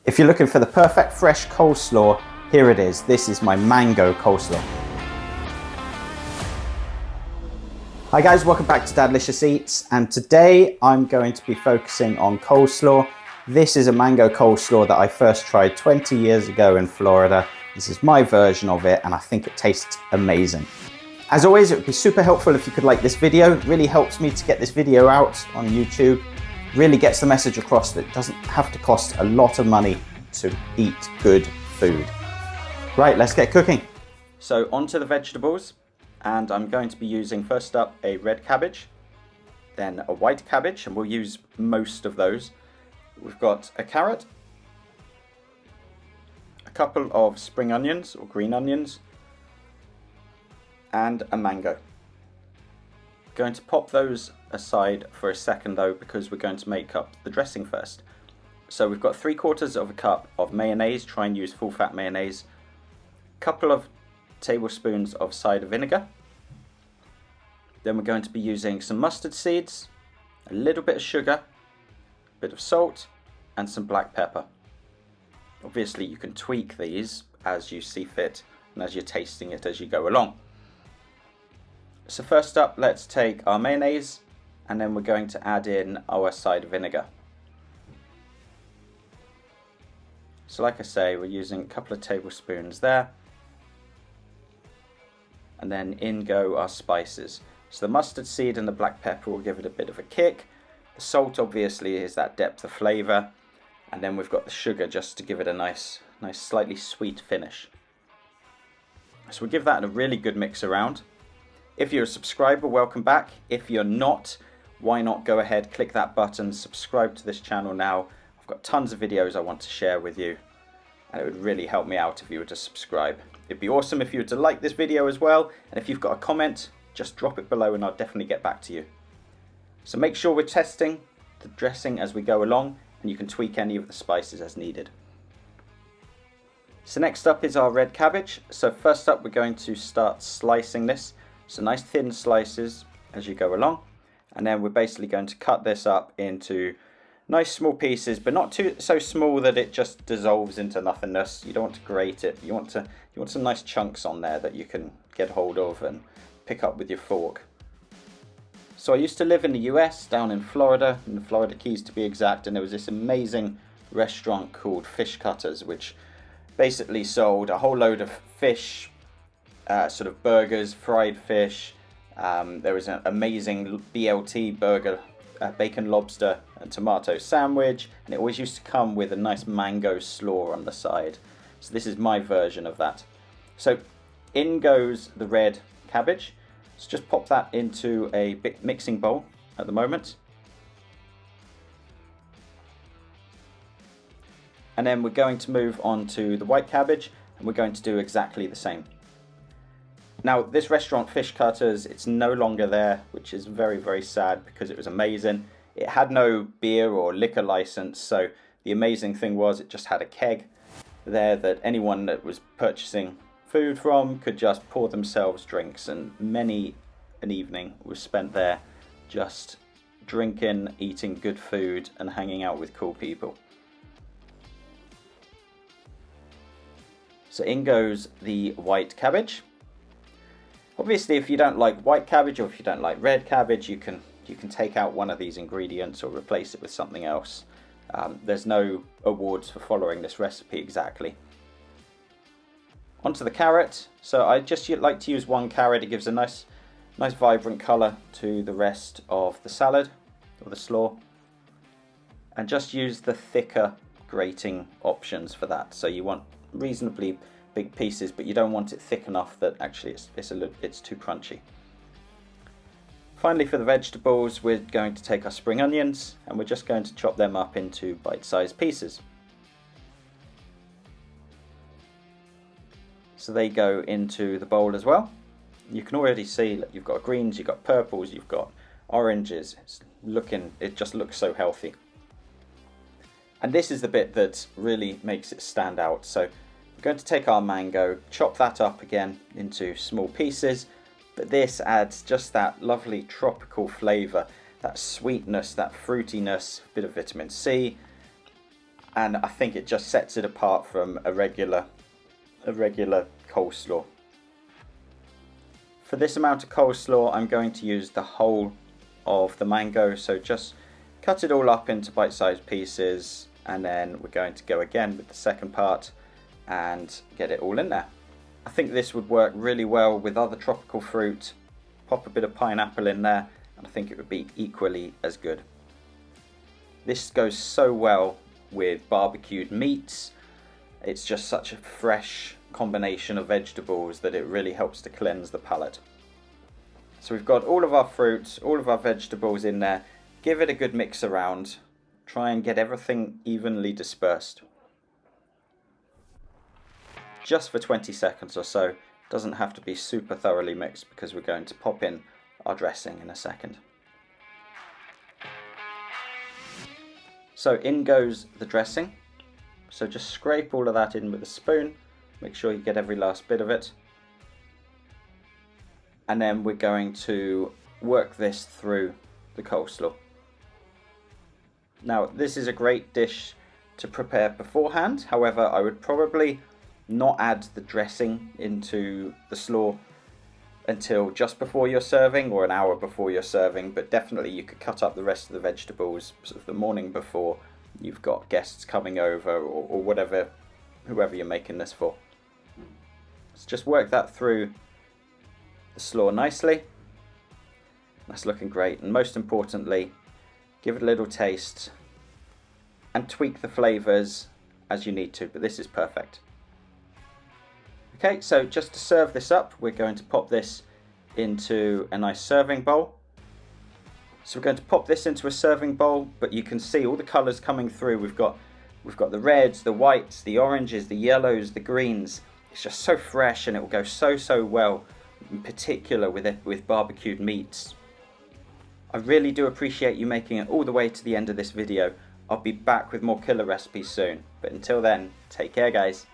If you're looking for the perfect fresh coleslaw, here it is. This is my mango coleslaw. Hi guys, welcome back to Dadlicious Eats, and today I'm going to be focusing on coleslaw. This is a mango coleslaw that I first tried 20 years ago in Florida. This is my version of it, and I think it tastes amazing. As always, it would be super helpful if you could like this video. It really helps me to get this video out on YouTube. Really gets the message across that it doesn't have to cost a lot of money to eat good food. Right, let's get cooking. So onto the vegetables, and I'm going to be using first up a red cabbage, then a white cabbage, and we'll use most of those. We've got a carrot, a couple of spring onions or green onions, and a mango. Going to pop those aside for a second though, because we're going to make up the dressing first. So we've got 3/4 of a cup of mayonnaise. Try and use full fat mayonnaise. A couple of tablespoons of cider vinegar. Then we're going to be using some mustard seeds, a little bit of sugar, a bit of salt, and some black pepper. Obviously you can tweak these as you see fit and as you're tasting it as you go along. So first up, let's take our mayonnaise, and then we're going to add in our cider vinegar. So like I say, we're using a couple of tablespoons there. And then in go our spices. So the mustard seed and the black pepper will give it a bit of a kick. The salt obviously is that depth of flavour. And then we've got the sugar just to give it a nice slightly sweet finish. So we'll give that a really good mix around. If you're a subscriber, welcome back. If you're not, why not go ahead, click that button, subscribe to this channel now. I've got tons of videos I want to share with you, and it would really help me out if you were to subscribe. It'd be awesome if you were to like this video as well, and if you've got a comment, just drop it below and I'll definitely get back to you. So make sure we're testing the dressing as we go along, and you can tweak any of the spices as needed. So next up is our red cabbage. So first up, we're going to start slicing this. So nice thin slices as you go along, and then we're basically going to cut this up into nice small pieces, but not so small that it just dissolves into nothingness. You don't want to grate it. You want some nice chunks on there that you can get hold of and pick up with your fork. So I used to live in the US, down in Florida, in the Florida Keys to be exact, and there was this amazing restaurant called Fish Cutters, which basically sold a whole load of fish, sort of burgers, fried fish. There was an amazing BLT burger, bacon, lobster and tomato sandwich, and it always used to come with a nice mango slaw on the side. So this is my version of that. So in goes the red cabbage. So just pop that into a big mixing bowl at the moment. And then we're going to move on to the white cabbage, and we're going to do exactly the same. Now this restaurant Fish Cutters, it's no longer there, which is very, very sad because it was amazing. It had no beer or liquor license, so the amazing thing was it just had a keg there that anyone that was purchasing food from could just pour themselves drinks, and many an evening was spent there just drinking, eating good food and hanging out with cool people. So in goes the white cabbage. Obviously, if you don't like white cabbage or if you don't like red cabbage, you can take out one of these ingredients or replace it with something else. There's no awards for following this recipe exactly. Onto the carrot. So I just like to use one carrot. It gives a nice vibrant colour to the rest of the salad or the slaw. And just use the thicker grating options for that. So you want reasonably big pieces, but you don't want it thick enough that actually it's too crunchy. Finally, for the vegetables, we're going to take our spring onions and we're just going to chop them up into bite-sized pieces. So they go into the bowl as well. You can already see that you've got greens, you've got purples, you've got oranges. It just looks so healthy. And this is the bit that really makes it stand out. So we're going to take our mango, chop that up again into small pieces, but this adds just that lovely tropical flavour, that sweetness, that fruitiness, a bit of vitamin C, and I think it just sets it apart from a regular coleslaw. For this amount of coleslaw, I'm going to use the whole of the mango, so just cut it all up into bite-sized pieces, and then we're going to go again with the second part and get it all in there. I think this would work really well with other tropical fruit. Pop a bit of pineapple in there, and I think it would be equally as good. This goes so well with barbecued meats. It's just such a fresh combination of vegetables that it really helps to cleanse the palate. So we've got all of our fruits, all of our vegetables in there. Give it a good mix around. Try and get everything evenly dispersed. Just for 20 seconds or so. Doesn't have to be super thoroughly mixed because we're going to pop in our dressing in a second. So in goes the dressing. So just scrape all of that in with a spoon. Make sure you get every last bit of it. And then we're going to work this through the coleslaw. Now, this is a great dish to prepare beforehand. However, I would probably not add the dressing into the slaw until just before you're serving, or an hour before you're serving, but definitely you could cut up the rest of the vegetables sort of the morning before you've got guests coming over, or whoever you're making this for. So just work that through the slaw nicely. That's looking great, and most importantly, give it a little taste and tweak the flavors as you need to, but this is perfect. Okay, so just to serve this up, we're going to pop this into a nice serving bowl. So we're going to pop this into a serving bowl, but you can see all the colors coming through. We've got the reds, the whites, the oranges, the yellows, the greens. It's just so fresh, and it will go so well, in particular with barbecued meats. I really do appreciate you making it all the way to the end of this video. I'll be back with more killer recipes soon, but until then, take care guys.